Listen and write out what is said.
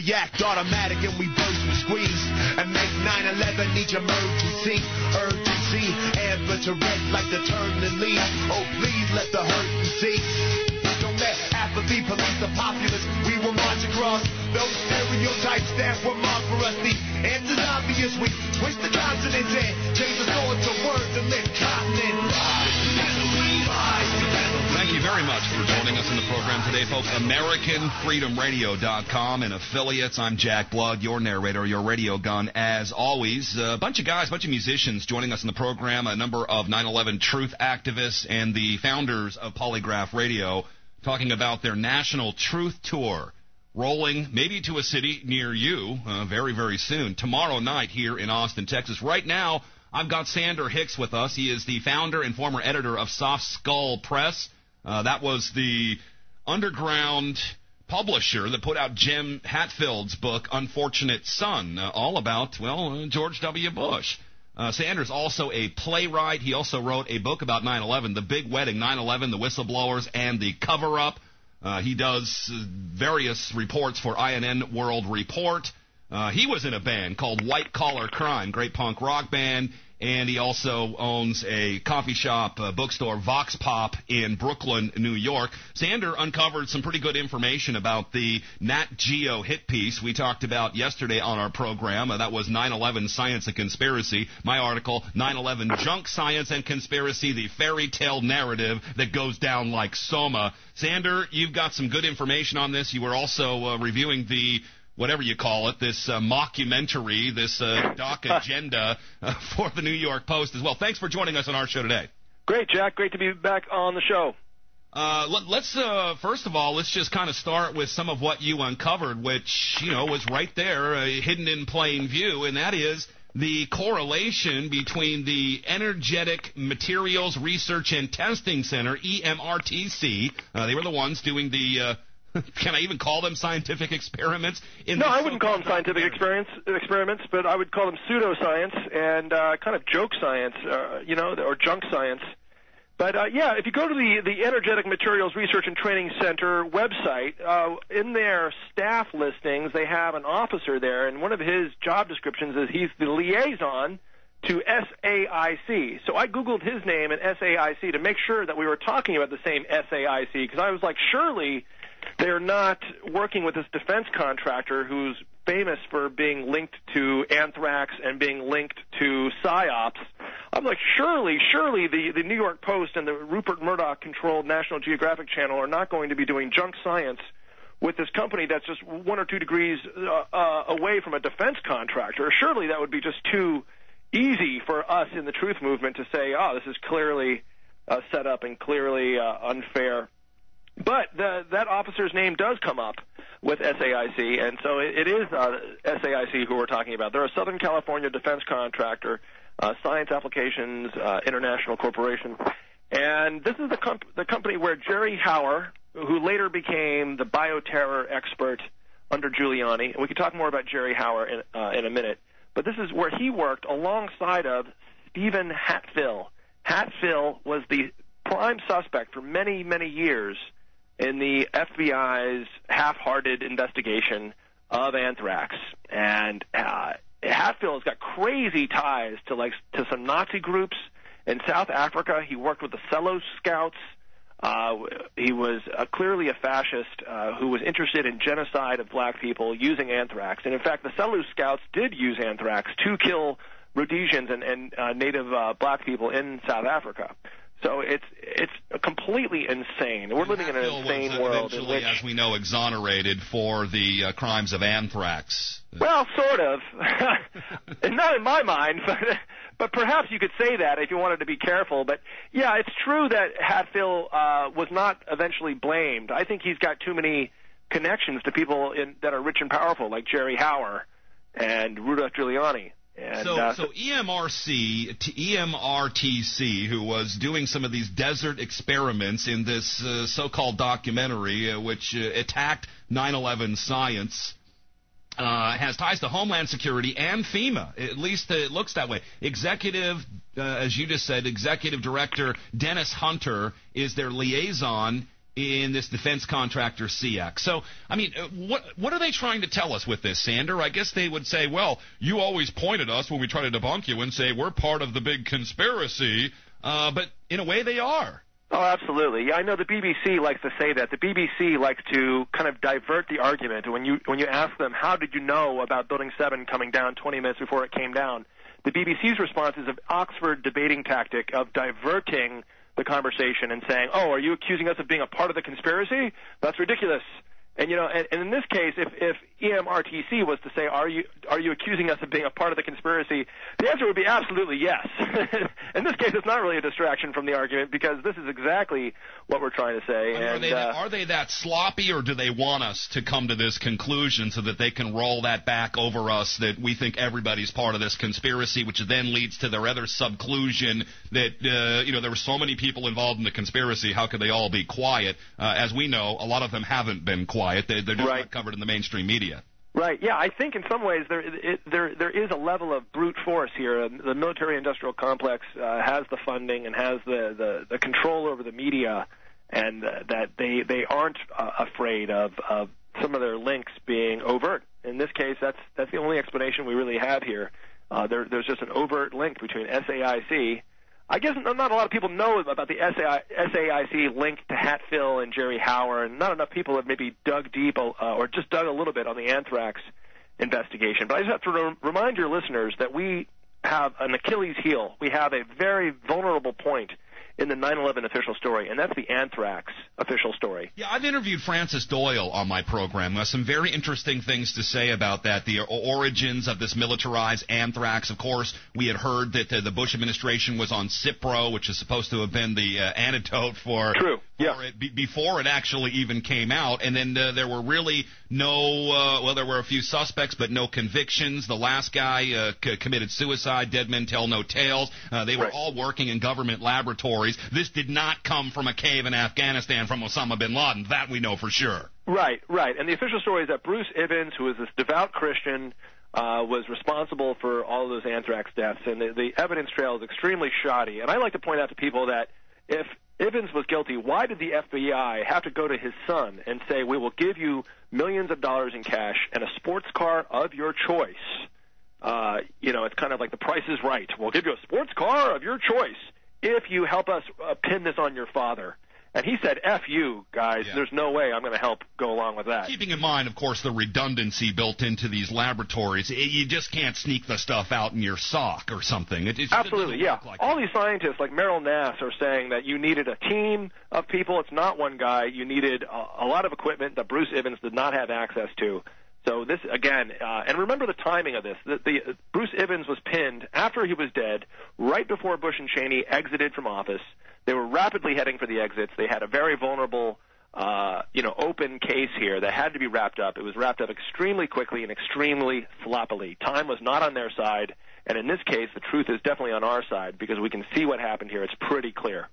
react automatic and we burst and squeeze and make 9/11 each emergency. Urgency, amber to red like the turning leaves. Oh, please let the hurt cease. Don't let apathy police the populace. We will march across those stereotypes that were marked for us. The answer's obvious. We twist the consonants and change the swords to words and lift continents. Thank you very much for joining us in the program today, folks. AmericanFreedomRadio.com and affiliates. I'm Jack Blood, your narrator, your radio gun, as always. A bunch of guys, a bunch of musicians joining us in the program, a number of 9/11 truth activists and the founders of Polygraph Radio, talking about their National Truth Tour, rolling maybe to a city near you very, very soon, tomorrow night here in Austin, Texas. Right now, I've got Sander Hicks with us. He is the founder and former editor of Soft Skull Press. That was the underground publisher that put out Jim Hatfield's book, Unfortunate Son, all about, well, George W. Bush. Sander's also a playwright. He also wrote a book about 9/11, The Big Wedding, 9/11, The Whistleblowers, and the Cover-Up. He does various reports for INN World Report. He was in a band called White Collar Crime, great punk rock band. And he also owns a coffee shop, bookstore, Vox Pop, in Brooklyn, New York. Sander uncovered some pretty good information about the Nat Geo hit piece we talked about yesterday on our program. That was 9/11 Science and Conspiracy. My article, 9/11 Junk Science and Conspiracy, the fairy tale narrative that goes down like Soma. Sander, you've got some good information on this. You were also reviewing the whatever you call it, this mockumentary, this doc agenda for the New York Post as well. Thanks for joining us on our show today. Great, Jack. Great to be back on the show. Let's first of all, let's just kind of start with some of what you uncovered, which, you know, was right there, hidden in plain view, and that is the correlation between the Energetic Materials Research and Testing Center, EMRTC. They were the ones doing the can I even call them scientific experiments? No, I wouldn't call them scientific experiments, but I would call them pseudoscience and kind of joke science, or junk science. But, if you go to the Energetic Materials Research and Training Center website, in their staff listings, they have an officer there, and one of his job descriptions is he's the liaison to SAIC. So I Googled his name and SAIC to make sure that we were talking about the same SAIC, because I was like, surely they're not working with this defense contractor who's famous for being linked to Anthrax and being linked to PSYOPs. I'm like, surely the New York Post and the Rupert Murdoch-controlled National Geographic Channel are not going to be doing junk science with this company that's just 1 or 2 degrees away from a defense contractor. Surely that would be just too easy for us in the truth movement to say, oh, this is clearly set up and clearly unfair. But that officer's name does come up with SAIC, and so it is SAIC who we're talking about. They're a Southern California defense contractor, Science Applications International Corporation. And this is the company where Jerry Hauer, who later became the bioterror expert under Giuliani, and we can talk more about Jerry Hauer in a minute, but this is where he worked alongside of Stephen Hatfield. Hatfield was the prime suspect for many, many years in the FBI's half-hearted investigation of anthrax. And Hatfield's got crazy ties to some Nazi groups in South Africa. He worked with the Selous Scouts. He was clearly a fascist who was interested in genocide of black people using anthrax. And in fact, the Selous Scouts did use anthrax to kill Rhodesians and native black people in South Africa. So it's completely insane. We're living in an insane world. Eventually, as we know, exonerated for the crimes of anthrax. Well, sort of. Not in my mind, but perhaps you could say that if you wanted to be careful. But, yeah, it's true that Hatfield was not eventually blamed. I think he's got too many connections to people that are rich and powerful, like Jerry Hauer and Rudolph Giuliani. And, so EMRTC, who was doing some of these desert experiments in this so-called documentary, which attacked 9/11 science, has ties to Homeland Security and FEMA. At least it looks that way. As you just said, Executive Director Dennis Hunter is their liaison. in this defense contractor CX. So, I mean, what are they trying to tell us with this, Sander? I guess they would say, well, you always point at us when we try to debunk you and say we're part of the big conspiracy, but in a way they are. Oh, absolutely. Yeah, I know the BBC likes to say that. The BBC likes to kind of divert the argument. When you ask them, how did you know about Building 7 coming down 20 minutes before it came down, the BBC's response is an Oxford debating tactic of diverting the conversation and saying, oh, are you accusing us of being a part of the conspiracy? That's ridiculous. And, you know, and in this case, if EMRTC was to say, are you accusing us of being a part of the conspiracy, the answer would be absolutely yes. In this case, it's not really a distraction from the argument because this is exactly what we're trying to say. Are they that sloppy, or do they want us to come to this conclusion so that they can roll that back over us, that we think everybody's part of this conspiracy, which then leads to their other subclusion that, there were so many people involved in the conspiracy, how could they all be quiet? As we know, a lot of them haven't been quiet. They're just not covered in the mainstream media. Right. Yeah, I think in some ways there is a level of brute force here. The military-industrial complex has the funding and has the control over the media, and that they aren't afraid of some of their links being overt. In this case, that's the only explanation we really have here. There's just an overt link between SAIC. I guess not a lot of people know about the SAIC link to Hatfill and Jerry Hauer, and not enough people have maybe dug deep or just dug a little bit on the Anthrax investigation. But I just have to remind your listeners that we have an Achilles heel. We have a very vulnerable point in the 9/11 official story, and that's the Anthrax official story. Yeah, I've interviewed Francis Doyle on my program. Some very interesting things to say about that, the origins of this militarized anthrax. Of course, we had heard that the Bush administration was on Cipro, which is supposed to have been the antidote for it before it actually even came out. And then there were really there were a few suspects, but no convictions. The last guy committed suicide. Dead men tell no tales. They were all working in government laboratories. This did not come from a cave in Afghanistan from Osama bin Laden. That we know for sure. Right. And the official story is that Bruce Ivins, who is this devout Christian, was responsible for all of those anthrax deaths. And the evidence trail is extremely shoddy. And I like to point out to people that if Ivins was guilty, why did the FBI have to go to his son and say, we will give you millions of dollars in cash and a sports car of your choice? It's kind of like the Price is Right. We'll give you a sports car of your choice if you help us pin this on your father. And he said, F you, guys. Yeah. There's no way I'm going to help go along with that. Keeping in mind, of course, the redundancy built into these laboratories. You just can't sneak the stuff out in your sock or something. Absolutely, yeah. All these scientists, like Merrill Nass, are saying that you needed a team of people. It's not one guy. You needed a lot of equipment that Bruce Ivins did not have access to. So this, again, and remember the timing of this. Bruce Ivins was pinned after he was dead, right before Bush and Cheney exited from office. They were rapidly heading for the exits. They had a very vulnerable, open case here that had to be wrapped up. It was wrapped up extremely quickly and extremely sloppily. Time was not on their side, and in this case, the truth is definitely on our side because we can see what happened here. It's pretty clear.